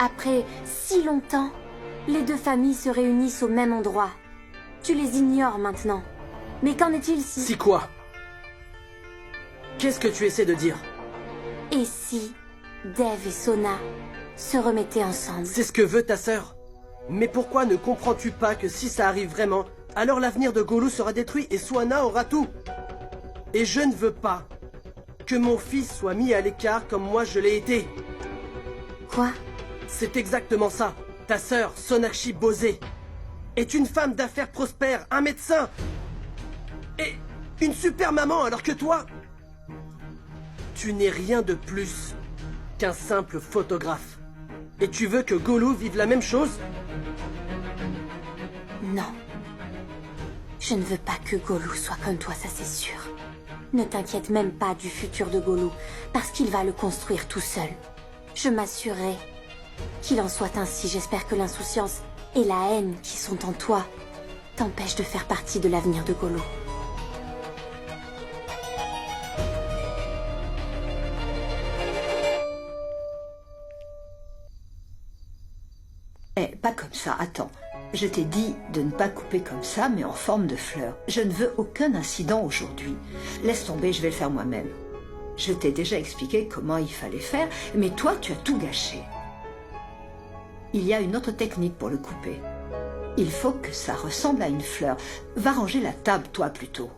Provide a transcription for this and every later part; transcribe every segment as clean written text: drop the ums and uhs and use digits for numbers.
Après si longtemps, les deux familles se réunissent au même endroit. Tu les ignores maintenant. Mais qu'en est-il si... Si quoi? Qu'est-ce que tu essaies de dire? Et si Dev et Sona se remettaient ensemble? C'est ce que veut ta sœur. Mais pourquoi ne comprends-tu pas que si ça arrive vraiment, alors l'avenir de Golu sera détruit et Swana aura tout? Et je ne veux pas que mon fils soit mis à l'écart comme moi je l'ai été. Quoi? C'est exactement ça. Ta sœur, Sonakshi Bose, est une femme d'affaires prospère, un médecin et une super maman, alors que toi, tu n'es rien de plus qu'un simple photographe. Et tu veux que Golu vive la même chose? Non. Je ne veux pas que Golu soit comme toi, ça c'est sûr. Ne t'inquiète même pas du futur de Golu, parce qu'il va le construire tout seul. Je m'assurerai qu'il en soit ainsi. J'espère que l'insouciance et la haine qui sont en toi t'empêchent de faire partie de l'avenir de Golu. Eh, pas comme ça, attends. Je t'ai dit de ne pas couper comme ça, mais en forme de fleur. Je ne veux aucun incident aujourd'hui. Laisse tomber, je vais le faire moi-même. Je t'ai déjà expliqué comment il fallait faire, mais toi, tu as tout gâché. Il y a une autre technique pour le couper. Il faut que ça ressemble à une fleur. Va ranger la table, toi, plutôt.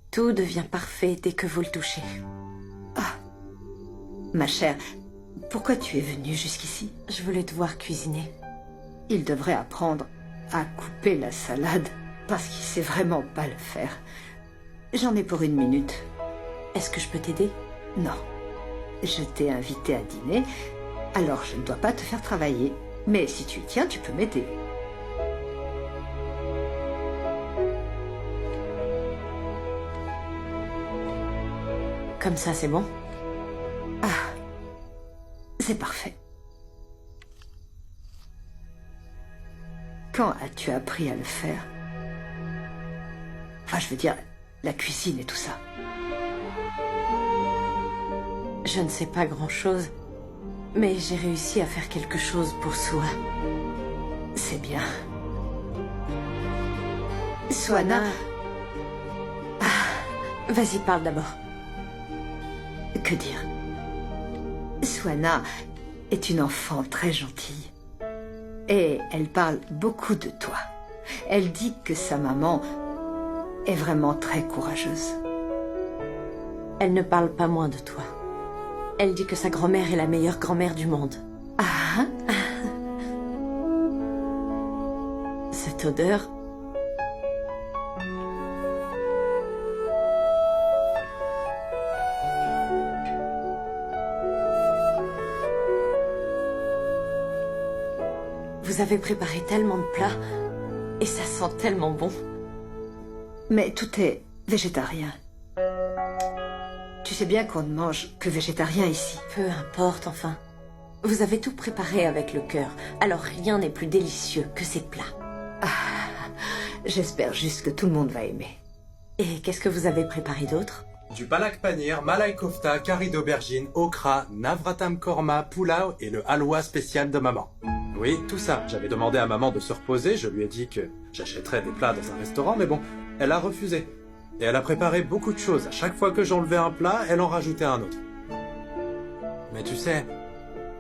Tout devient parfait dès que vous le touchez. Ah, ma chère, pourquoi tu es venue jusqu'ici? Je voulais te voir cuisiner. Il devrait apprendre à couper la salade, parce qu'il sait vraiment pas le faire. J'en ai pour 1 minute. Est-ce que je peux t'aider? Non. Je t'ai invité à dîner, alors je ne dois pas te faire travailler. Mais si tu y tiens, tu peux m'aider. Comme ça, c'est bon? Ah, c'est parfait. Quand as-tu appris à le faire? Enfin, je veux dire, la cuisine et tout ça. Je ne sais pas grand-chose, mais j'ai réussi à faire quelque chose pour Sua. C'est bien. Swana... Vas-y, parle d'abord. Que dire? Swana est une enfant très gentille. Et elle parle beaucoup de toi. Elle dit que sa maman est vraiment très courageuse. Elle ne parle pas moins de toi. Elle dit que sa grand-mère est la meilleure grand-mère du monde. Ah, Cette odeur... Vous avez préparé tellement de plats et ça sent tellement bon. mais tout est végétarien. Tu sais bien qu'on ne mange que végétarien ici. Peu importe, enfin. Vous avez tout préparé avec le cœur, alors rien n'est plus délicieux que ces plats. J'espère juste que tout le monde va aimer. Et qu'est-ce que vous avez préparé d'autre? Du palak paneer, malai kofta, curry d'aubergine, okra, navratam korma, pulao et le halwa spécial de maman. Oui, tout ça. J'avais demandé à maman de se reposer, je lui ai dit que j'achèterais des plats dans un restaurant, mais bon, elle a refusé. Et elle a préparé beaucoup de choses. À chaque fois que j'enlevais un plat, elle en rajoutait un autre. Mais tu sais,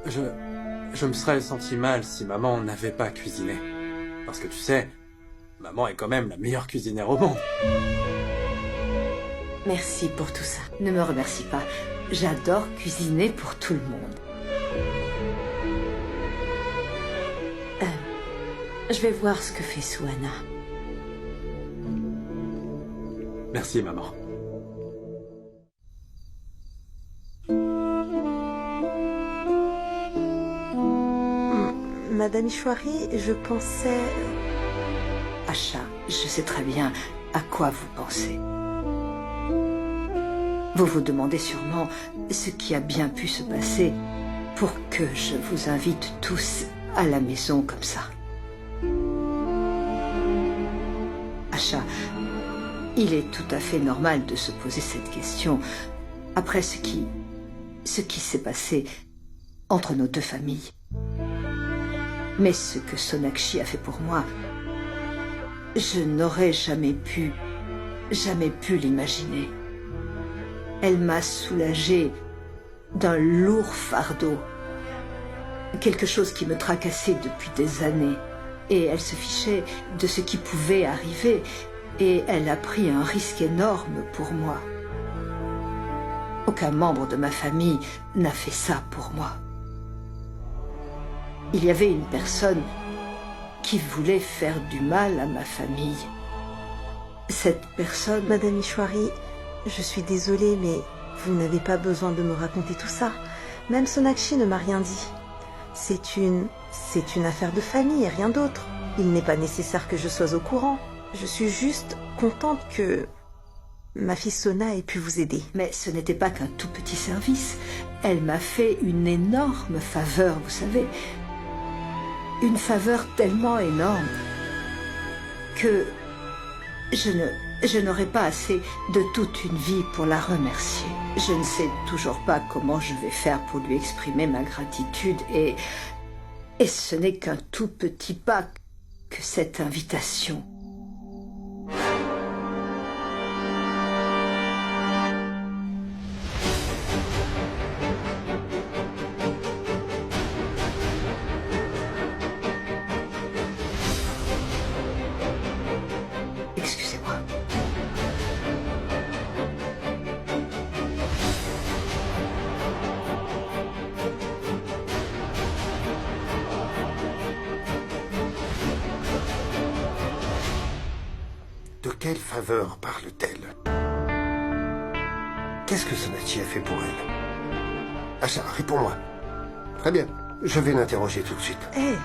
je me serais senti mal si maman n'avait pas cuisiné. Parce que tu sais, maman est quand même la meilleure cuisinière au monde. Merci pour tout ça. Ne me remercie pas. J'adore cuisiner pour tout le monde. Je vais voir ce que fait Swana. Merci, maman. Madame Ishwari, je pensais... Asha, je sais très bien à quoi vous pensez. Vous vous demandez sûrement ce qui a bien pu se passer pour que je vous invite tous à la maison comme ça. Asha, il est tout à fait normal de se poser cette question après ce qui s'est passé entre nos deux familles. Mais ce que Sonakshi a fait pour moi, je n'aurais jamais pu l'imaginer. Elle m'a soulagée d'un lourd fardeau, quelque chose qui me tracassait depuis des années. Et elle se fichait de ce qui pouvait arriver, et elle a pris un risque énorme pour moi. Aucun membre de ma famille n'a fait ça pour moi. Il y avait une personne qui voulait faire du mal à ma famille. Cette personne... Madame Ishwari, je suis désolée, mais vous n'avez pas besoin de me raconter tout ça. Même Sonakshi ne m'a rien dit. C'est une affaire de famille et rien d'autre. Il n'est pas nécessaire que je sois au courant. Je suis juste contente que ma fille Sona ait pu vous aider. Mais ce n'était pas qu'un tout petit service. Elle m'a fait une énorme faveur, vous savez. Une faveur tellement énorme que je n'aurai pas assez de toute une vie pour la remercier. Je ne sais toujours pas comment je vais faire pour lui exprimer ma gratitude et ce n'est qu'un tout petit pas que cette invitation. Excusez-moi. De quelle faveur parle-t-elle? Qu'est-ce que Sonakshi a fait pour elle? Asha, réponds-moi. Très bien, je vais l'interroger tout de suite. Eh,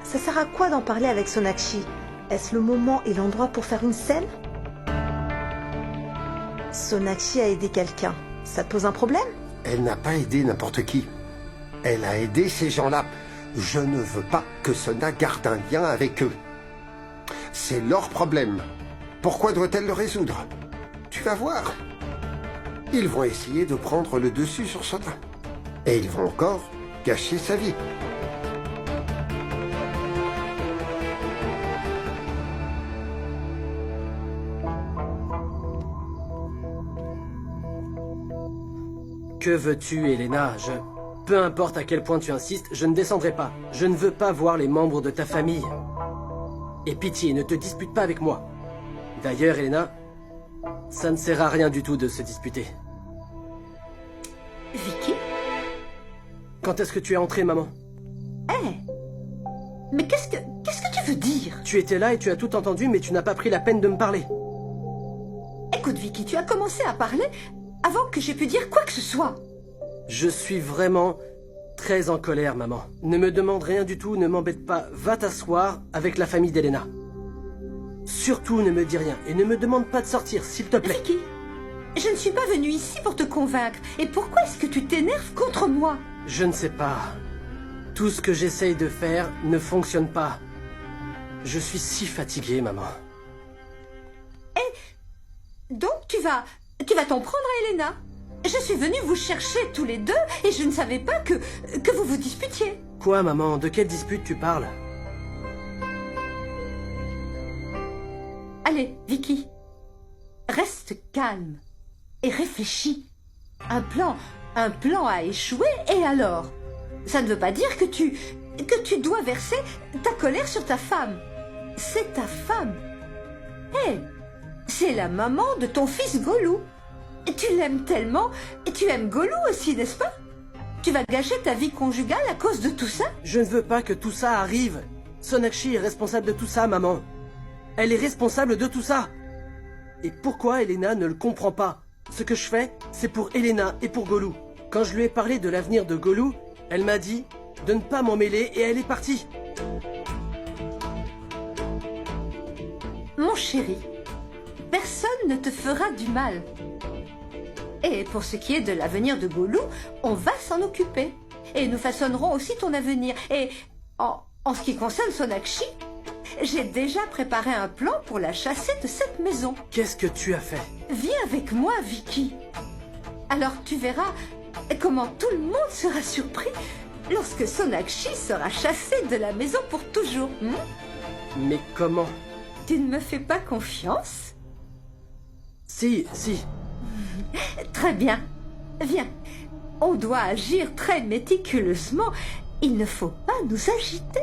ça sert à quoi d'en parler avec Sonakshi? Est-ce le moment et l'endroit pour faire une scène? Sonakshi a aidé quelqu'un. Ça te pose un problème? Elle n'a pas aidé n'importe qui. Elle a aidé ces gens-là. Je ne veux pas que Sona garde un lien avec eux. C'est leur problème. Pourquoi doit-elle le résoudre? Tu vas voir. Ils vont essayer de prendre le dessus sur Sona. Et ils vont encore gâcher sa vie. Que veux-tu, Elena? Peu importe à quel point tu insistes, je ne descendrai pas. Je ne veux pas voir les membres de ta famille. Et pitié, ne te dispute pas avec moi. D'ailleurs, Elena, ça ne sert à rien du tout de se disputer. Vicky? Quand est-ce que tu es entrée, maman? Mais qu'est-ce que tu veux dire? Tu étais là et tu as tout entendu, mais tu n'as pas pris la peine de me parler. Écoute, Vicky, tu as commencé à parler avant que j'aie pu dire quoi que ce soit. Je suis vraiment très en colère, maman. Ne me demande rien du tout, ne m'embête pas. Va t'asseoir avec la famille d'Elena. Surtout, ne me dis rien et ne me demande pas de sortir, s'il te plaît. Vicky, je ne suis pas venue ici pour te convaincre. Et pourquoi est-ce que tu t'énerves contre moi? Je ne sais pas. Tout ce que j'essaye de faire ne fonctionne pas. Je suis si fatigué, maman. Donc tu vas t'en prendre à Elena? Je suis venue vous chercher tous les deux et je ne savais pas que vous vous disputiez. Quoi, maman? De quelle dispute tu parles? Allez, Vicky, reste calme et réfléchis. Un plan a échoué et alors? Ça ne veut pas dire que tu dois verser ta colère sur ta femme. C'est ta femme. C'est la maman de ton fils Golou. Tu l'aimes tellement et tu aimes Golou aussi, n'est-ce pas? Tu vas gâcher ta vie conjugale à cause de tout ça? Je ne veux pas que tout ça arrive. Sonakshi est responsable de tout ça, maman. Elle est responsable de tout ça. Et pourquoi Elena ne le comprend pas? Ce que je fais, c'est pour Elena et pour Golou. Quand je lui ai parlé de l'avenir de Golou, elle m'a dit de ne pas m'en mêler et elle est partie. Mon chéri, personne ne te fera du mal. Et pour ce qui est de l'avenir de Golou, on va s'en occuper. Et nous façonnerons aussi ton avenir. Et en ce qui concerne Sonakshi, j'ai déjà préparé un plan pour la chasser de cette maison. Qu'est-ce que tu as fait? Viens avec moi, Vicky. Alors tu verras comment tout le monde sera surpris lorsque Sonakshi sera chassé de la maison pour toujours. Mais comment? Tu ne me fais pas confiance? Si, si. Très bien. Viens. On doit agir très méticuleusement. Il ne faut pas nous agiter.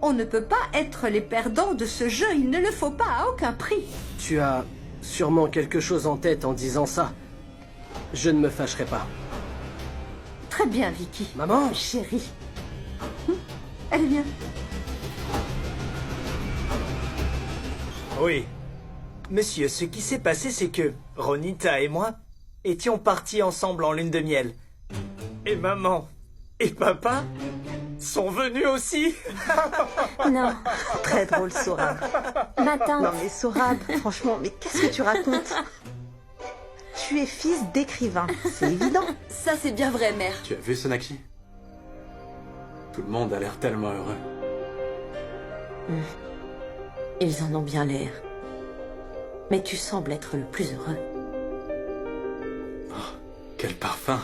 On ne peut pas être les perdants de ce jeu. Il ne le faut pas à aucun prix. Tu as sûrement quelque chose en tête en disant ça. Je ne me fâcherai pas. Très bien, Vicky. Maman! Chérie. Allez, viens. Oui. Monsieur, ce qui s'est passé, c'est que Ronita et moi étions partis ensemble en lune de miel. Et maman et papa sont venus aussi. Non, Très drôle, Sorab. ma tante. Non mais Sorab, franchement, mais qu'est-ce que tu racontes? Tu es fils d'écrivain, c'est évident. Ça, c'est bien vrai, mère. Tu as vu Sonakshi? Tout le monde a l'air tellement heureux. Ils en ont bien l'air. Mais tu sembles être le plus heureux. Quel parfum!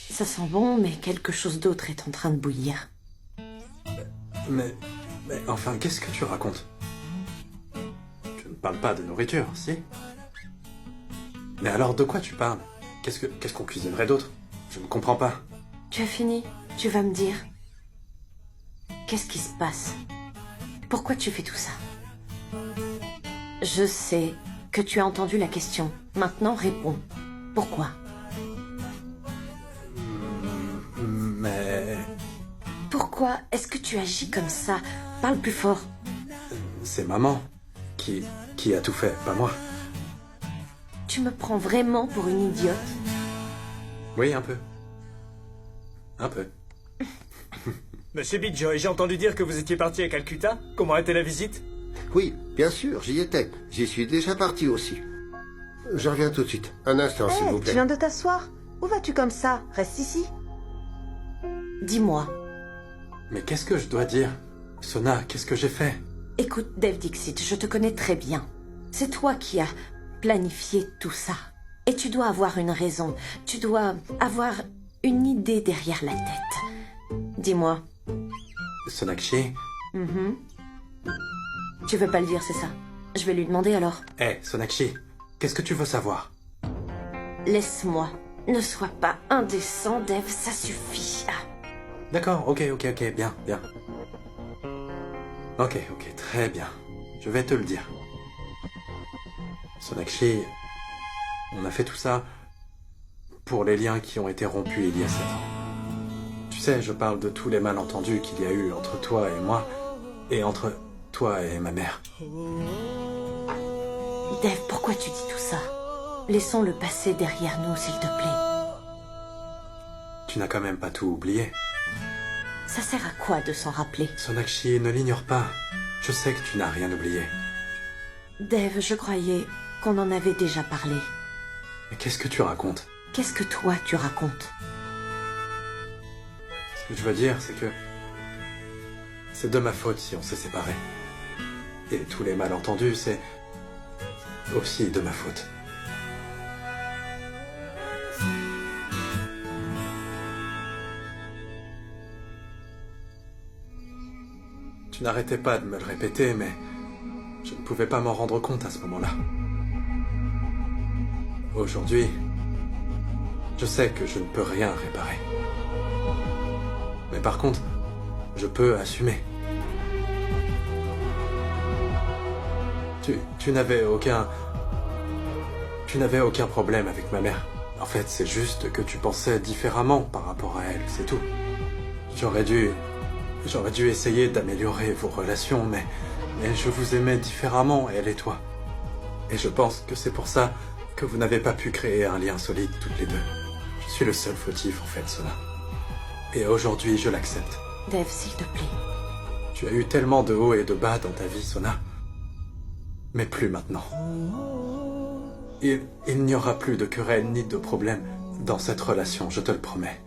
Ça sent bon, mais quelque chose d'autre est en train de bouillir. Mais enfin, qu'est-ce que tu racontes? Tu ne parles pas de nourriture, si? Mais alors, de quoi tu parles? Qu'est-ce qu'on cuisinerait d'autre? Je ne comprends pas. Tu as fini? Tu vas me dire. Qu'est-ce qui se passe? Pourquoi tu fais tout ça? Je sais que tu as entendu la question. Maintenant, réponds. Pourquoi? Mais... Pourquoi est-ce que tu agis comme ça? Parle plus fort. c'est maman qui a tout fait, pas moi. Tu me prends vraiment pour une idiote? Oui, un peu. Un peu. Monsieur Bidjoy, j'ai entendu dire que vous étiez parti à Calcutta. Comment était la visite? Oui, bien sûr, j'y étais. J'y suis déjà parti aussi. Je reviens tout de suite. Un instant, s'il vous Tu plaît. viens de t'asseoir? Où vas-tu comme ça? Reste ici. Dis-moi. Mais qu'est-ce que je dois dire? Sona, qu'est-ce que j'ai fait? Écoute, Dave Dixit, je te connais très bien. C'est toi qui as planifié tout ça. Et tu dois avoir une raison. Tu dois avoir une idée derrière la tête. Dis-moi. Sonakshi? Tu veux pas le dire, c'est ça? Je vais lui demander alors. Hé, Sonakshi, qu'est-ce que tu veux savoir? Laisse-moi. Ne sois pas indécent, Dave, ça suffit. Ah. D'accord, ok, bien. Ok, très bien. Je vais te le dire. Sonakshi, on a fait tout ça pour les liens qui ont été rompus il y a 7 ans. Tu sais, je parle de tous les malentendus qu'il y a eu entre toi et moi, et entre toi et ma mère. Dave, pourquoi tu dis tout ça? Laissons le passé derrière nous, s'il te plaît. Tu n'as quand même pas tout oublié. Ça sert à quoi de s'en rappeler? Sonakshi, ne l'ignore pas. Je sais que tu n'as rien oublié. Dave, je croyais qu'on en avait déjà parlé. Mais qu'est-ce que tu racontes? Qu'est-ce que toi, tu racontes? Ce que je veux dire, c'est que... c'est de ma faute si on s'est séparés. Et tous les malentendus, c'est... aussi de ma faute. Tu n'arrêtais pas de me le répéter, mais... je ne pouvais pas m'en rendre compte à ce moment-là. Aujourd'hui, je sais que je ne peux rien réparer. Mais par contre, je peux assumer. Tu n'avais aucun... tu n'avais aucun problème avec ma mère. En fait, c'est juste que tu pensais différemment par rapport à elle, c'est tout. J'aurais dû essayer d'améliorer vos relations, mais je vous aimais différemment, elle et toi. Et je pense que c'est pour ça que vous n'avez pas pu créer un lien solide toutes les deux. Je suis le seul fautif, en fait, cela. Et aujourd'hui, je l'accepte. Dave, s'il te plaît. Tu as eu tellement de hauts et de bas dans ta vie, Sona. Mais plus maintenant. Il n'y aura plus de querelles ni de problèmes dans cette relation, je te le promets.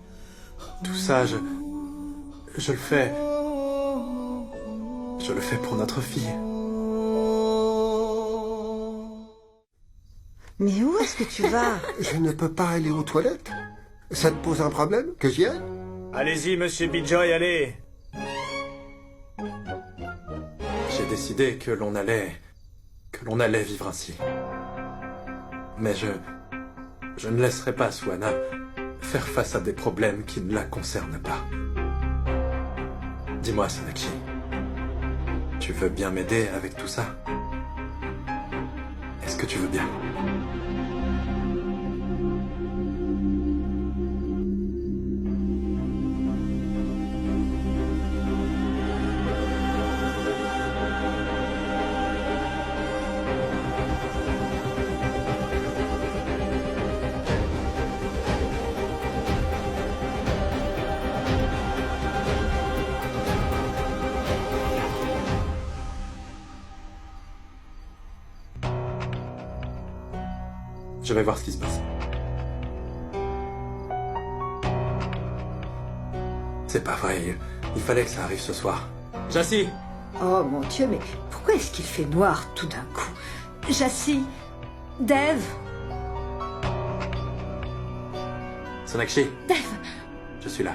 Tout ça, je le fais... je le fais pour notre fille. Mais où est-ce que tu vas? Je ne peux pas aller aux toilettes. Ça te pose un problème que j'y aille? Allez-y, monsieur Bijoy, allez. J'ai décidé que l'on allait vivre ainsi. Mais je ne laisserai pas Swanna faire face à des problèmes qui ne la concernent pas. Dis-moi, Sonakshi, tu veux bien m'aider avec tout ça? Est-ce que tu veux bien? Je vais voir ce qui se passe. C'est pas vrai, il fallait que ça arrive ce soir. Jassi! Oh mon Dieu, mais pourquoi est-ce qu'il fait noir tout d'un coup? Jassi, Dev, Sonakshi! Je suis là.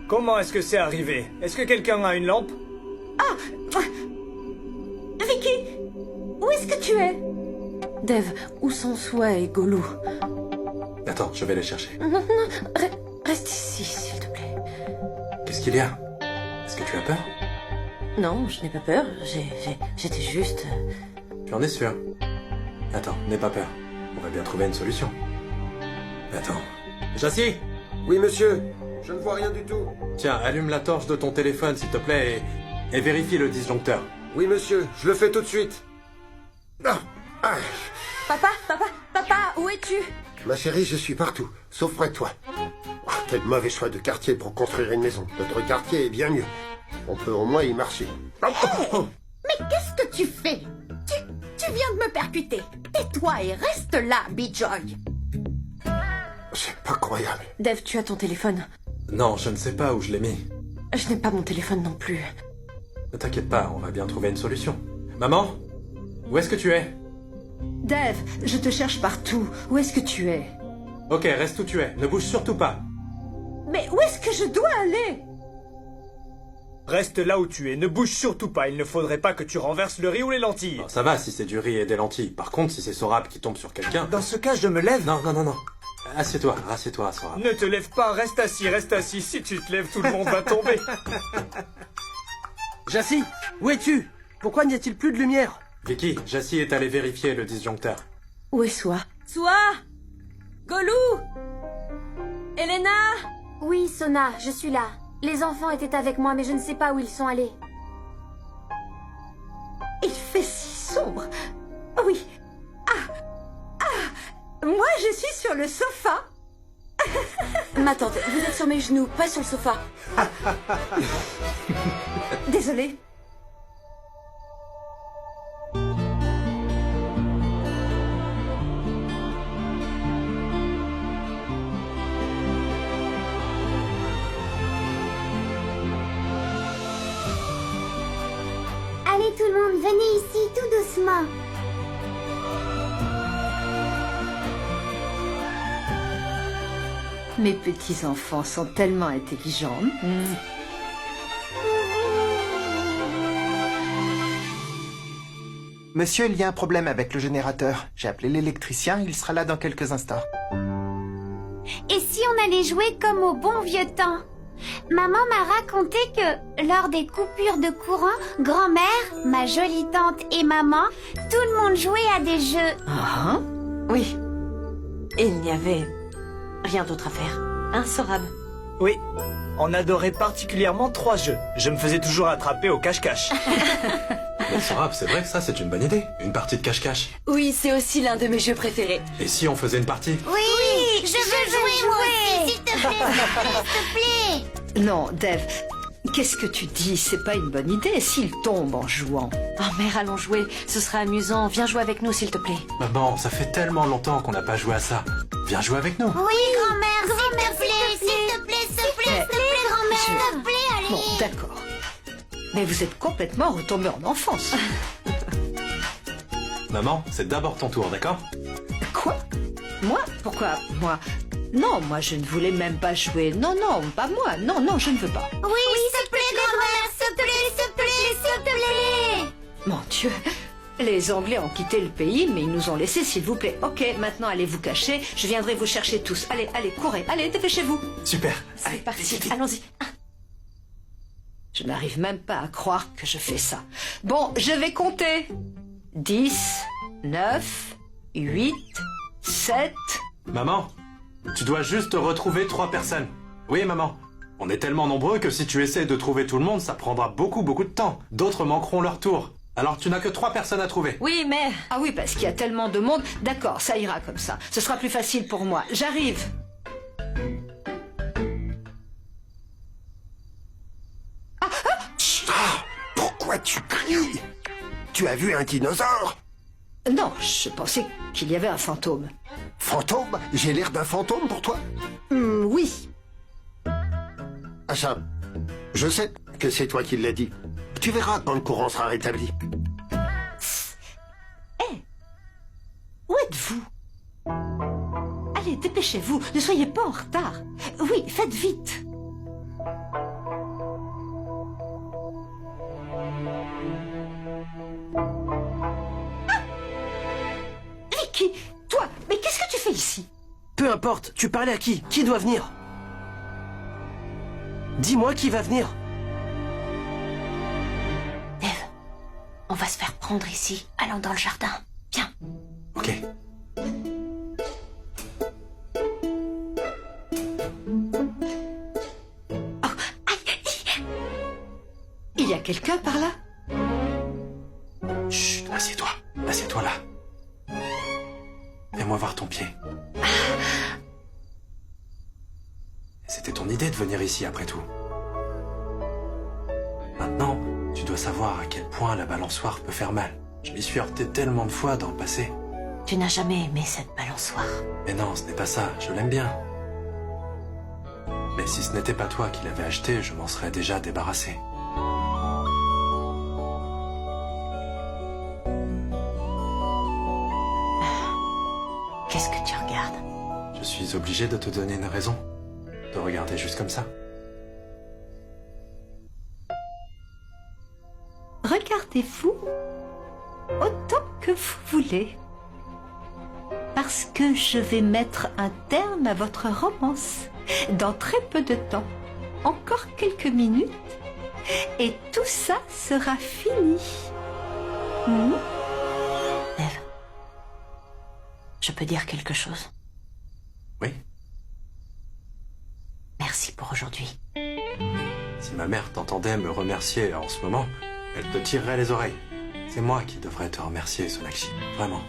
Comment est-ce que c'est arrivé? Est-ce que quelqu'un a une lampe? Vicky, où est-ce que tu es? Dev, où sont Soi et Golou? Attends, je vais les chercher. Non, reste ici, s'il te plaît. Qu'est-ce qu'il y a? Est-ce que tu as peur? Non, je n'ai pas peur. J'étais juste... Tu en es sûr? Attends, n'aie pas peur. On va bien trouver une solution. Attends. Jassi! Oui, monsieur. Je ne vois rien du tout. Tiens, allume la torche de ton téléphone, s'il te plaît, et vérifie le disjoncteur. Oui, monsieur. Je le fais tout de suite. Ah, ah. Papa, où es-tu? Ma chérie, je suis partout, sauf près de toi. Oh, quel mauvais choix de quartier pour construire une maison. Notre quartier est bien mieux. On peut au moins y marcher. Mais qu'est-ce que tu fais? Tu viens de me percuter. Tais-toi et reste là, Bijoy. C'est pas croyable. Dev, tu as ton téléphone. Non, je ne sais pas où je l'ai mis. Je n'ai pas mon téléphone non plus. Ne t'inquiète pas, on va bien trouver une solution. Maman? Où est-ce que tu es? Dev, je te cherche partout. Où est-ce que tu es? Ok, reste où tu es. Ne bouge surtout pas. Mais où est-ce que je dois aller? Reste là où tu es, ne bouge surtout pas. Il ne faudrait pas que tu renverses le riz ou les lentilles. Ça va si c'est du riz et des lentilles. Par contre, si c'est Sorab qui tombe sur quelqu'un... Dans ce cas, je me lève. Non. Assieds-toi, Sorab. Ne te lève pas, reste assis. Si tu te lèves, tout le monde va tomber. Jassi, où es-tu? Pourquoi n'y a-t-il plus de lumière? Vicky, Jassi est allé vérifier le disjoncteur. Où est Soi? Soi! Golou! Elena! Oui, Sona, je suis là. Les enfants étaient avec moi, mais je ne sais pas où ils sont allés. Il fait si sombre. Oui. Moi, je suis sur le sofa. Ma tante, vous êtes sur mes genoux, pas sur le sofa. Désolée. Allez tout le monde, venez ici tout doucement. Mes petits-enfants sont tellement intelligents. Monsieur, il y a un problème avec le générateur. J'ai appelé l'électricien, il sera là dans quelques instants. Et si on allait jouer comme au bon vieux temps? Maman m'a raconté que, lors des coupures de courant, grand-mère, ma jolie tante et maman, tout le monde jouait à des jeux. Ah, Oui. Il n'y avait rien d'autre à faire. Hein, Sorab? Oui, on adorait particulièrement 3 jeux. Je me faisais toujours attraper au cache-cache. Mais Sorab, c'est vrai que ça, c'est une bonne idée. Une partie de cache-cache. Oui, c'est aussi l'un de mes jeux préférés. Et si on faisait une partie? Oui, je veux jouer, s'il te plaît. non, Dev, qu'est-ce que tu dis? C'est pas une bonne idée s'il tombe en jouant. Oh mère, allons jouer. Ce sera amusant. Viens jouer avec nous, s'il te plaît. Maman, ça fait tellement longtemps qu'on n'a pas joué à ça. Viens jouer avec nous. Oui, grand-mère, s'il te plaît, grand-mère, s'il te plaît, allez. Bon, d'accord. Mais vous êtes complètement retombé en enfance. Maman, c'est d'abord ton tour, d'accord? Quoi? Moi? Pourquoi moi? Non, moi je ne voulais même pas jouer. Non, non, pas moi. Non, non, je ne veux pas. Oui, s'il te plaît, grand-mère, s'il te plaît, s'il te plaît, s'il te plaît. Mon Dieu, les Anglais ont quitté le pays, mais ils nous ont laissés, s'il vous plaît. Ok, maintenant allez vous cacher, je viendrai vous chercher tous. Allez, allez, courez, allez, dépêchez-vous. Super. C'est Allez, parti, vite, vite. allons-y. Je n'arrive même pas à croire que je fais ça. Bon, je vais compter. 10, 9, 8, 7... Maman, tu dois juste retrouver 3 personnes. Oui, maman. On est tellement nombreux que si tu essaies de trouver tout le monde, ça prendra beaucoup de temps. D'autres manqueront leur tour. Alors tu n'as que 3 personnes à trouver. Oui, mais... Ah oui, parce qu'il y a tellement de monde. D'accord, ça ira comme ça. Ce sera plus facile pour moi. J'arrive. Pourquoi tu cries? Tu as vu un dinosaure? Non, je pensais qu'il y avait un fantôme. Fantôme? J'ai l'air d'un fantôme pour toi? Oui. Ah ça, je sais que c'est toi qui l'as dit. Tu verras quand le courant sera rétabli. Où êtes-vous? Allez, dépêchez-vous. Ne soyez pas en retard. Oui, faites vite. Vicky, toi, mais qu'est-ce que tu fais ici? Peu importe, tu parlais à qui? Qui doit venir? Dis-moi qui va venir. Dave, on va se faire prendre ici. Allons dans le jardin. Viens. Ok. Il y a quelqu'un par là? Chut, assieds-toi. Assieds-toi là. Fais-moi voir ton pied. C'était ton idée de venir ici après tout. Maintenant, tu dois savoir à quel point la balançoire peut faire mal. Je m'y suis heurté tellement de fois dans le passé. Tu n'as jamais aimé cette balançoire. Mais non, ce n'est pas ça, je l'aime bien. Mais si ce n'était pas toi qui l'avais acheté, je m'en serais déjà débarrassé. Qu'est-ce que tu regardes? Je suis obligé de te donner une raison. De regarder juste comme ça. Regardez-vous autant que vous voulez. Parce que je vais mettre un terme à votre romance dans très peu de temps. Encore quelques minutes et tout ça sera fini. Dave, je peux dire quelque chose? Oui. Merci pour aujourd'hui. Si ma mère t'entendait me remercier en ce moment, elle te tirerait les oreilles. C'est moi qui devrais te remercier, Sonakshi. Vraiment.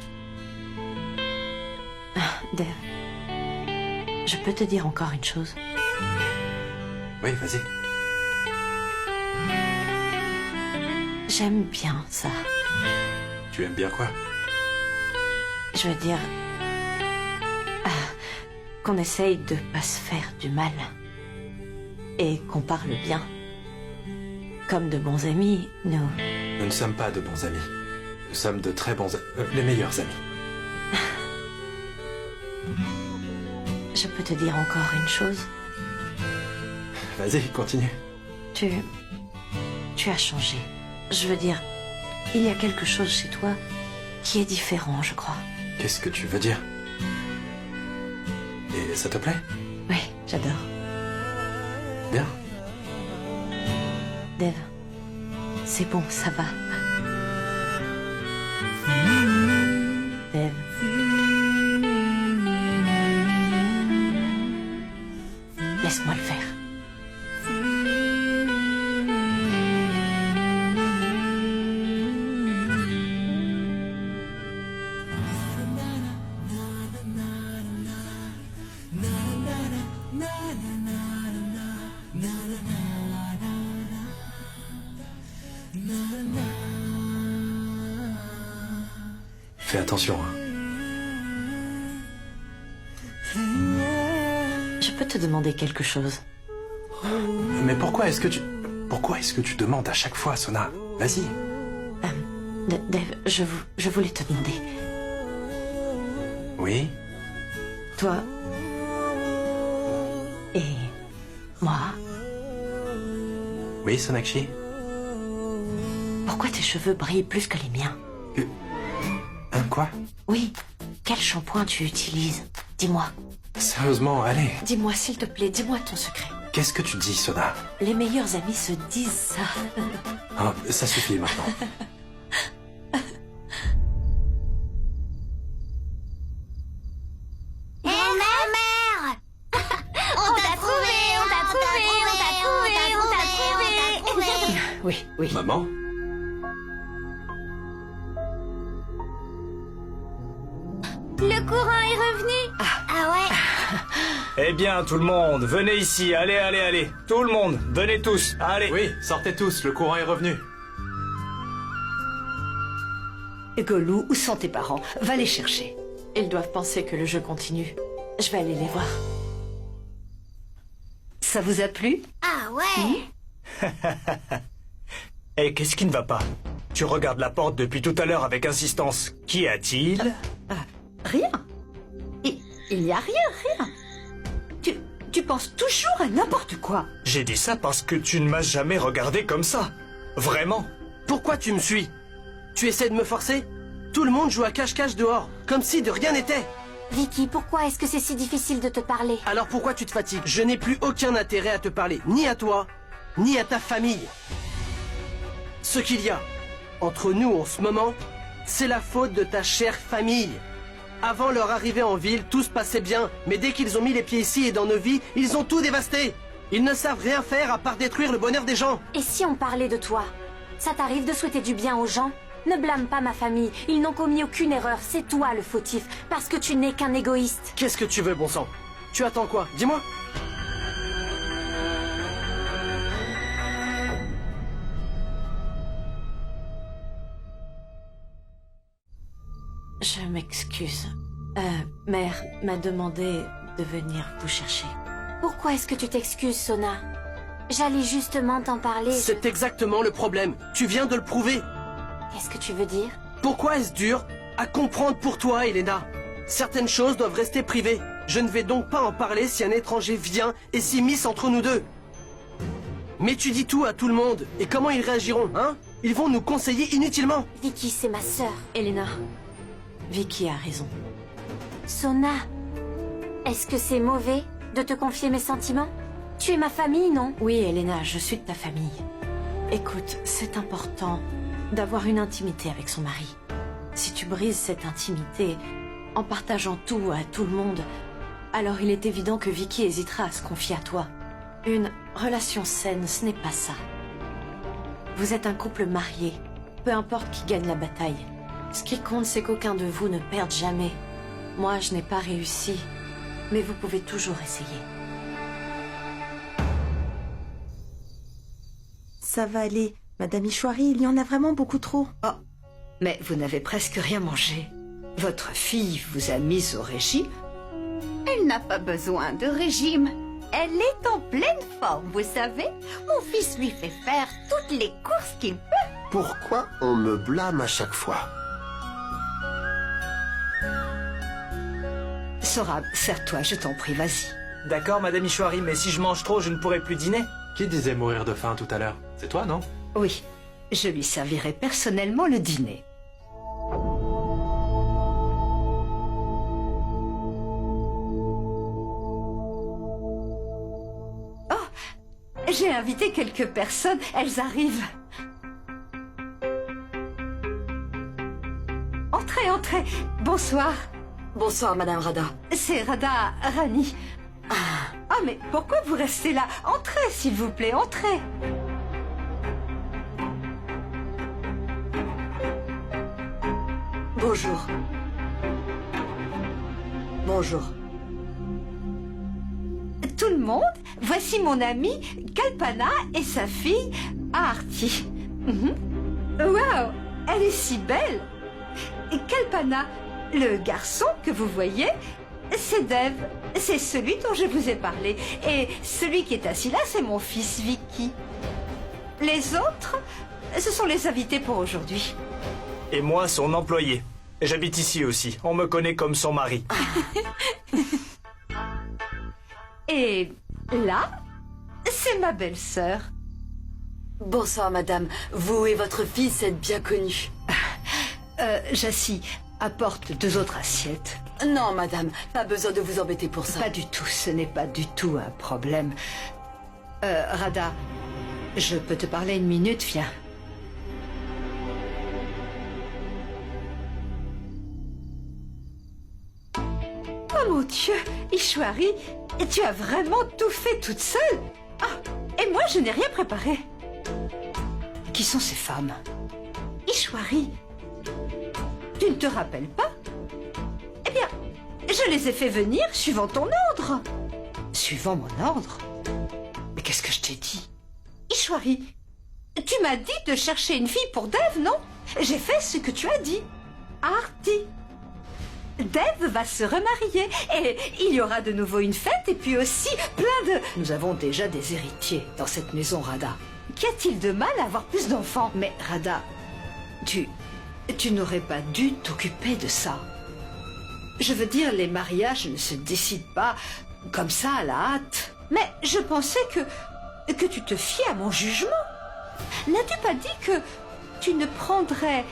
Dave, je peux te dire encore une chose? Oui, vas-y. J'aime bien ça. Tu aimes bien quoi? Je veux dire... qu'on essaye de pas se faire du mal. Et qu'on parle bien. Comme de bons amis, nous... Nous ne sommes pas de bons amis. Nous sommes de très bons... les meilleurs amis. Je peux te dire encore une chose? Vas-y, continue. Tu as changé. Je veux dire, il y a quelque chose chez toi qui est différent, je crois. Qu'est-ce que tu veux dire? Et ça te plaît? Oui, j'adore. Bien. Dave, c'est bon, ça va. Dave. Laisse-moi le faire. Fais attention, hein. Je peux te demander quelque chose? Mais pourquoi est-ce que tu... Pourquoi est-ce que tu demandes à chaque fois, Sona? Vas-y. Dave, je voulais te demander. Oui? Toi, Et moi? Oui, Sonakshi? Pourquoi tes cheveux brillent plus que les miens? Quoi? Oui. Quel shampoing tu utilises? Dis-moi. Sérieusement, allez. Dis-moi, s'il te plaît, dis-moi ton secret. Qu'est-ce que tu dis, Sona? Les meilleurs amis se disent ça. Oh, ça suffit maintenant. Grand-mère On t'a trouvé, on t'a trouvé, on t'a trouvé, on t'a trouvé. Oui, oui. Maman? Le courant est revenu. Ah ouais. Eh bien, tout le monde, venez ici, allez, allez, allez. Tout le monde, venez tous, allez. Oui, sortez tous, le courant est revenu. Golou, où sont tes parents? Va les chercher. Ils doivent penser que le jeu continue. Je vais aller les voir. Ça vous a plu? Ah ouais. Eh, qu'est-ce qui ne va pas? Tu regardes la porte depuis tout à l'heure avec insistance. Qu'y a-t-il? Rien. Il n'y a rien. Tu penses toujours à n'importe quoi. J'ai dit ça parce que tu ne m'as jamais regardé comme ça. Vraiment. Pourquoi tu me suis? Tu essaies de me forcer? Tout le monde joue à cache-cache dehors, comme si de rien n'était. Vicky, pourquoi est-ce que c'est si difficile de te parler? Alors pourquoi tu te fatigues? Je n'ai plus aucun intérêt à te parler, ni à toi, ni à ta famille. Ce qu'il y a entre nous en ce moment, c'est la faute de ta chère famille. Avant leur arrivée en ville, tout se passait bien, mais dès qu'ils ont mis les pieds ici et dans nos vies, ils ont tout dévasté. Ils ne savent rien faire à part détruire le bonheur des gens. Et si on parlait de toi? Ça t'arrive de souhaiter du bien aux gens? Ne blâme pas ma famille, ils n'ont commis aucune erreur, c'est toi le fautif, parce que tu n'es qu'un égoïste. Qu'est-ce que tu veux, bon sang? Tu attends quoi? Dis-moi. Je m'excuse. Mère m'a demandé de venir vous chercher. Pourquoi est-ce que tu t'excuses, Sona? J'allais justement t'en parler. C'est exactement le problème. Tu viens de le prouver. Qu'est-ce que tu veux dire? Pourquoi est-ce dur à comprendre pour toi, Elena? Certaines choses doivent rester privées. Je ne vais donc pas en parler si un étranger vient et s'immisce entre nous deux. Mais tu dis tout à tout le monde. Et comment ils réagiront, hein? Ils vont nous conseiller inutilement. Vicky, c'est ma sœur. Elena, Vicky a raison. Sona, est-ce que c'est mauvais de te confier mes sentiments? Tu es ma famille, non? Oui, Elena, je suis de ta famille. Écoute, c'est important d'avoir une intimité avec son mari. Si tu brises cette intimité en partageant tout à tout le monde, alors il est évident que Vicky hésitera à se confier à toi. Une relation saine, ce n'est pas ça. Vous êtes un couple marié, peu importe qui gagne la bataille. Ce qui compte, c'est qu'aucun de vous ne perde jamais. Moi, je n'ai pas réussi, mais vous pouvez toujours essayer. Ça va aller. Madame Ishwari, il y en a vraiment beaucoup trop. Oh, mais vous n'avez presque rien mangé. Votre fille vous a mise au régime? Elle n'a pas besoin de régime. Elle est en pleine forme, vous savez. Mon fils lui fait faire toutes les courses qu'il peut. Pourquoi on me blâme à chaque fois? Sorab, serre-toi, je t'en prie, vas-y. D'accord, Madame Ishwari, mais si je mange trop, je ne pourrai plus dîner. Qui disait mourir de faim tout à l'heure? C'est toi, non? Oui, je lui servirai personnellement le dîner. Oh, j'ai invité quelques personnes, elles arrivent. Entrez, entrez. Bonsoir. Bonsoir, Madame Rada. C'est Rada Rani. Ah, mais pourquoi vous restez là? Entrez, s'il vous plaît, entrez. Bonjour. Bonjour. Tout le monde, voici mon amie Kalpana et sa fille Aarti. Waouh, elle est si belle. Et Kalpana, le garçon que vous voyez, c'est Dev. C'est celui dont je vous ai parlé. Et celui qui est assis là, c'est mon fils Vicky. Les autres, ce sont les invités pour aujourd'hui. Et moi, son employé. J'habite ici aussi. On me connaît comme son mari. Et Là, c'est ma belle-sœur. Bonsoir, madame. Vous et votre fils êtes bien connus. Jassie, apporte 2 autres assiettes. Non, madame, pas besoin de vous embêter pour ça. Pas du tout, ce n'est pas du tout un problème. Rada, je peux te parler 1 minute, viens. Oh mon Dieu, Ishwari, tu as vraiment tout fait toute seule? Ah, et moi je n'ai rien préparé. Qui sont ces femmes? Ishwari, tu ne te rappelles pas? Eh bien, je les ai fait venir suivant ton ordre. Suivant mon ordre? Mais qu'est-ce que je t'ai dit? Ishwari, tu m'as dit de chercher une fille pour Dev, non? J'ai fait ce que tu as dit. Arti. Dev va se remarier et il y aura de nouveau une fête et puis aussi plein de... Nous avons déjà des héritiers dans cette maison, Rada. Qu'y a-t-il de mal à avoir plus d'enfants? Mais Rada, tu n'aurais pas dû t'occuper de ça. Je veux dire, les mariages ne se décident pas comme ça à la hâte. Mais je pensais que tu te fiais à mon jugement. N'as-tu pas dit que tu ne prendrais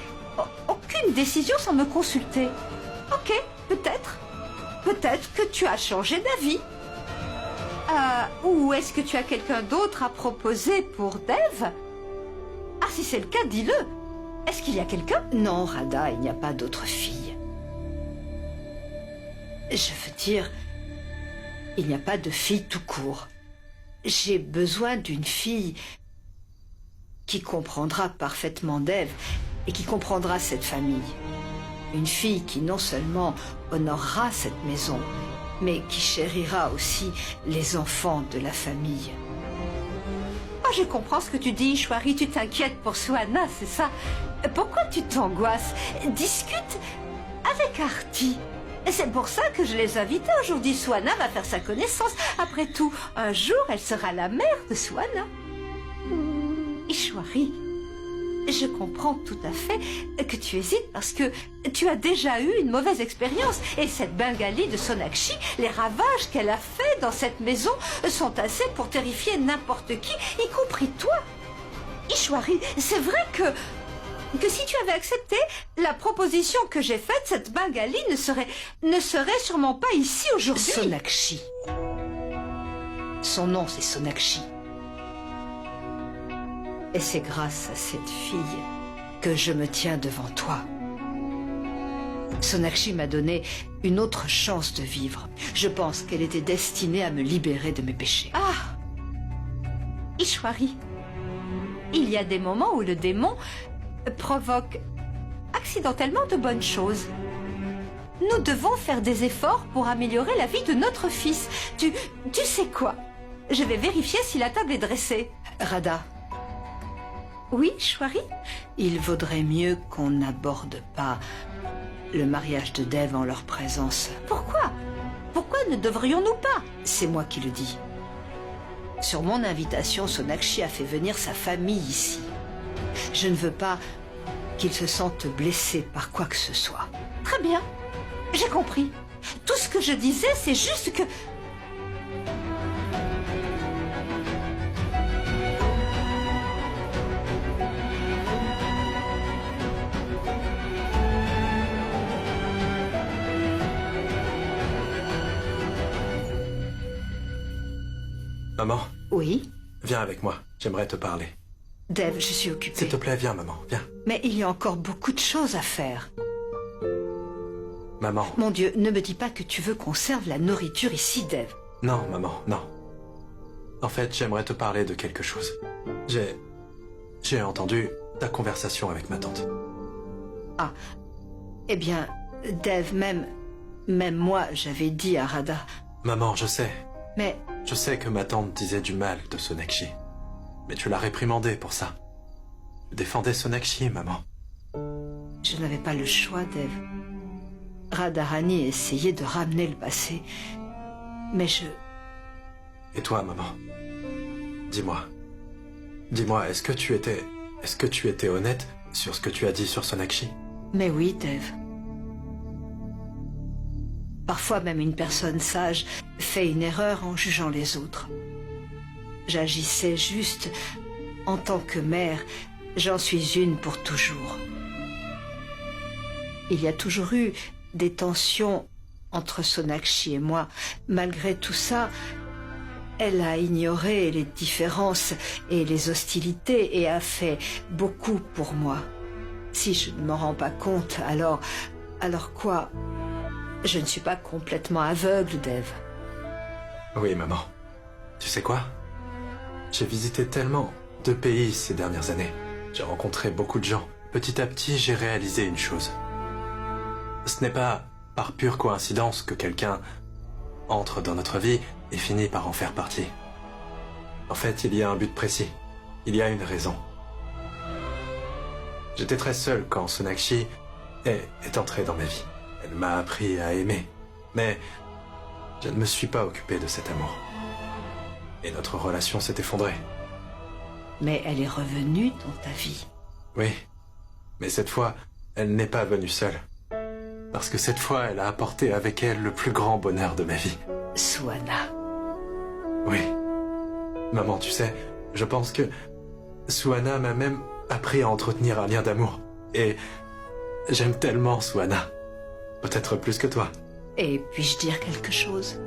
aucune décision sans me consulter? Ok, peut-être. Peut-être que tu as changé d'avis. Ou est-ce que tu as quelqu'un d'autre à proposer pour Dev? Ah, si c'est le cas, dis-le. Est-ce qu'il y a quelqu'un? Non, Rada, il n'y a pas d'autre fille. Je veux dire, il n'y a pas de fille tout court. J'ai besoin d'une fille qui comprendra parfaitement Dev et qui comprendra cette famille. Une fille qui non seulement honorera cette maison, mais qui chérira aussi les enfants de la famille. Oh, je comprends ce que tu dis, Ishwari. Tu t'inquiètes pour Swana, c'est ça? Pourquoi tu t'angoisses? Discute avec Arti. C'est pour ça que je les invitais aujourd'hui. Swana va faire sa connaissance. Après tout, un jour, elle sera la mère de Swana. Ishwari, je comprends tout à fait que tu hésites parce que tu as déjà eu une mauvaise expérience. Et cette Bengali de Sonakshi, les ravages qu'elle a fait dans cette maison sont assez pour terrifier n'importe qui, y compris toi. Ishwari, c'est vrai que si tu avais accepté la proposition que j'ai faite, cette Bengali ne serait sûrement pas ici aujourd'hui. Sonakshi. Son nom, c'est Sonakshi. Et c'est grâce à cette fille que je me tiens devant toi. Sonakshi m'a donné une autre chance de vivre. Je pense qu'elle était destinée à me libérer de mes péchés. Ah, Ishwari, il y a des moments où le démon provoque accidentellement de bonnes choses. Nous devons faire des efforts pour améliorer la vie de notre fils. Tu sais quoi? Je vais vérifier si la table est dressée. Rada. Oui, Ishwari? Il vaudrait mieux qu'on n'aborde pas le mariage de Dev en leur présence. Pourquoi? Pourquoi ne devrions-nous pas? C'est moi qui le dis. Sur mon invitation, Sonakshi a fait venir sa famille ici. Je ne veux pas qu'ils se sentent blessés par quoi que ce soit. Très bien, j'ai compris. Tout ce que je disais, c'est juste que... Maman? Oui? Viens avec moi, j'aimerais te parler. Dev, je suis occupée. S'il te plaît, viens, maman, viens. Mais il y a encore beaucoup de choses à faire. Maman. Mon Dieu, ne me dis pas que tu veux qu'on serve la nourriture ici, Dev. Non, maman, non. En fait, j'aimerais te parler de quelque chose. J'ai entendu ta conversation avec ma tante. Ah, eh bien, Dev, même moi, j'avais dit à Rada... Maman, je sais. Mais... Je sais que ma tante disait du mal de Sonakshi. Mais tu l'as réprimandée pour ça. Tu défendais Sonakshi, maman. Je n'avais pas le choix, Dev. Radharani essayait de ramener le passé. Mais je... Et toi, maman? Dis-moi. Dis-moi, est-ce que tu étais honnête sur ce que tu as dit sur Sonakshi? Mais oui, Dev. Parfois même une personne sage fait une erreur en jugeant les autres. J'agissais juste en tant que mère. J'en suis une pour toujours. Il y a toujours eu des tensions entre Sonakshi et moi. Malgré tout ça, elle a ignoré les différences et les hostilités et a fait beaucoup pour moi. Si je ne m'en rends pas compte, alors quoi? Je ne suis pas complètement aveugle, Dev. Oui, maman. Tu sais quoi? J'ai visité tellement de pays ces dernières années. J'ai rencontré beaucoup de gens. Petit à petit, j'ai réalisé une chose. Ce n'est pas par pure coïncidence que quelqu'un entre dans notre vie et finit par en faire partie. En fait, il y a un but précis. Il y a une raison. J'étais très seul quand Sonakshi est entrée dans ma vie. Elle m'a appris à aimer. Mais je ne me suis pas occupé de cet amour. Et notre relation s'est effondrée. Mais elle est revenue dans ta vie. Oui. Mais cette fois, elle n'est pas venue seule. Parce que cette fois, elle a apporté avec elle le plus grand bonheur de ma vie. Suana. Oui. Maman, tu sais, je pense que Suana m'a même appris à entretenir un lien d'amour. Et j'aime tellement Suana. Peut-être plus que toi. Et puis-je dire quelque chose?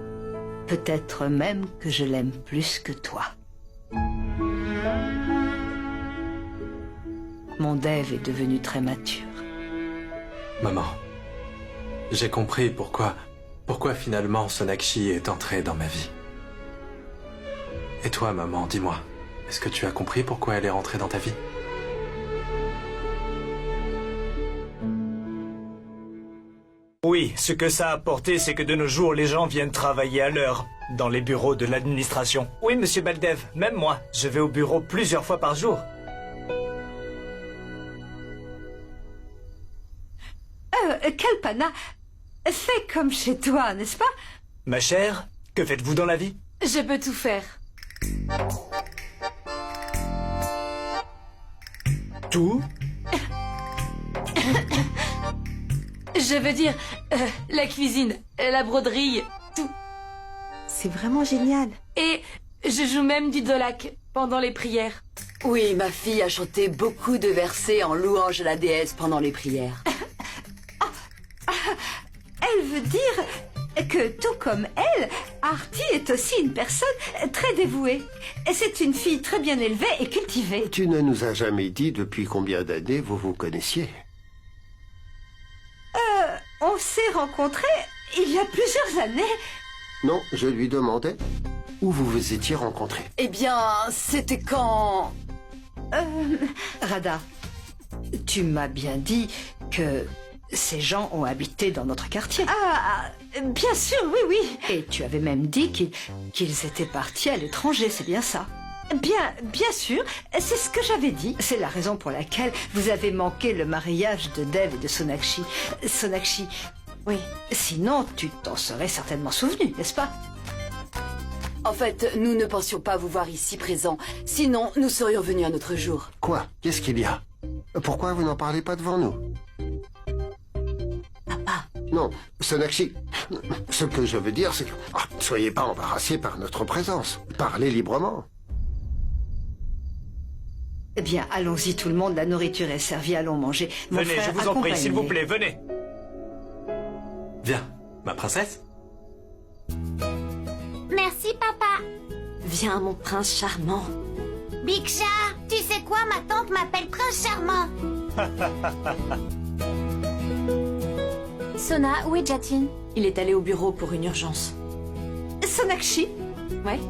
Peut-être même que je l'aime plus que toi. Mon Dev est devenu très mature. Maman, j'ai compris pourquoi finalement Sonakshi est entrée dans ma vie. Et toi, maman, dis-moi, est-ce que tu as compris pourquoi elle est rentrée dans ta vie? Oui, ce que ça a apporté, c'est que de nos jours, les gens viennent travailler à l'heure, dans les bureaux de l'administration. Oui, monsieur Baldev, même moi, je vais au bureau plusieurs fois par jour. Kalpana, fais comme chez toi, n'est-ce pas? Ma chère, que faites-vous dans la vie? Je peux tout faire. Tout? Je veux dire, la cuisine, la broderie, tout. C'est vraiment génial. Et je joue même du dholak pendant les prières. Oui, ma fille a chanté beaucoup de versets en louange à la déesse pendant les prières. Elle veut dire que, tout comme elle, Artie est aussi une personne très dévouée. C'est une fille très bien élevée et cultivée. Tu ne nous as jamais dit depuis combien d'années vous vous connaissiez. On s'est rencontrés il y a plusieurs années. Non, je lui demandais où vous vous étiez rencontrés. Eh bien, c'était quand... Radha, tu m'as bien dit que ces gens ont habité dans notre quartier. Ah, bien sûr, oui, oui. Et tu avais même dit qu'ils étaient partis à l'étranger, c'est bien ça? Bien sûr, c'est ce que j'avais dit. C'est la raison pour laquelle vous avez manqué le mariage de Dev et de Sonakshi. Sonakshi, oui. Sinon, tu t'en serais certainement souvenu, n'est-ce pas? En fait, nous ne pensions pas vous voir ici présent. Sinon, nous serions venus un autre jour. Quoi? Qu'est-ce qu'il y a? Pourquoi vous n'en parlez pas devant nous? Papa. Non, Sonakshi, ce que je veux dire, c'est que... soyez pas embarrassés par notre présence. Parlez librement. Eh bien, allons-y tout le monde, la nourriture est servie, allons manger. Mon venez, frère, je vous en prie, s'il vous accompagnez. plaît, venez. Viens, ma princesse. Merci, papa. Viens, mon prince charmant. Biksha, tu sais quoi, ma tante m'appelle Prince Charmant. Sona, où est Jatin? Il est allé au bureau pour une urgence. Sonakshi? Ouais?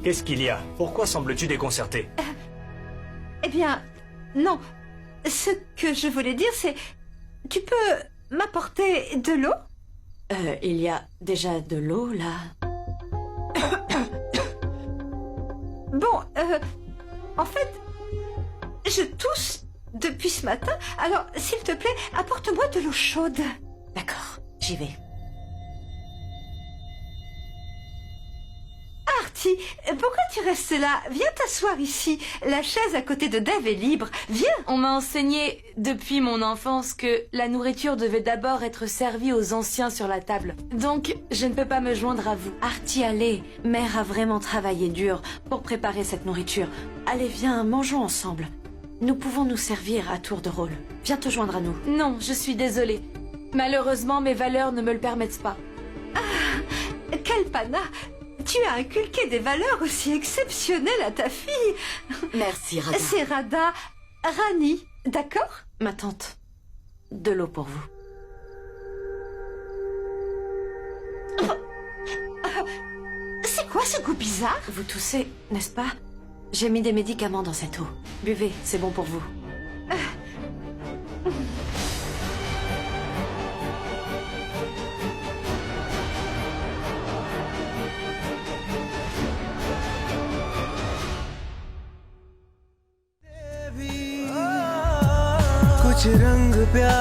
Qu'est-ce qu'il y a? Pourquoi sembles-tu déconcerté? Eh bien, non. Ce que je voulais dire, c'est... Tu peux m'apporter de l'eau? Il y a déjà de l'eau, là. Bon, en fait, je tousse depuis ce matin, alors s'il te plaît, apporte-moi de l'eau chaude. D'accord, j'y vais. Artie! ici. Pourquoi tu restes là? Viens t'asseoir ici. La chaise à côté de Dave est libre. Viens. On m'a enseigné depuis mon enfance que la nourriture devait d'abord être servie aux anciens sur la table. Donc, je ne peux pas me joindre à vous. Artie, allez. Mère a vraiment travaillé dur pour préparer cette nourriture. Allez, viens, mangeons ensemble. Nous pouvons nous servir à tour de rôle. Viens te joindre à nous. Non, je suis désolée. Malheureusement, mes valeurs ne me le permettent pas. Ah, Kalpana, tu as inculqué des valeurs aussi exceptionnelles à ta fille. Merci, Radha. C'est Radha Rani, d'accord? Ma tante, de l'eau pour vous. C'est quoi ce goût bizarre? Vous toussez, n'est-ce pas? J'ai mis des médicaments dans cette eau. Buvez, c'est bon pour vous. कुछ रंग प्यार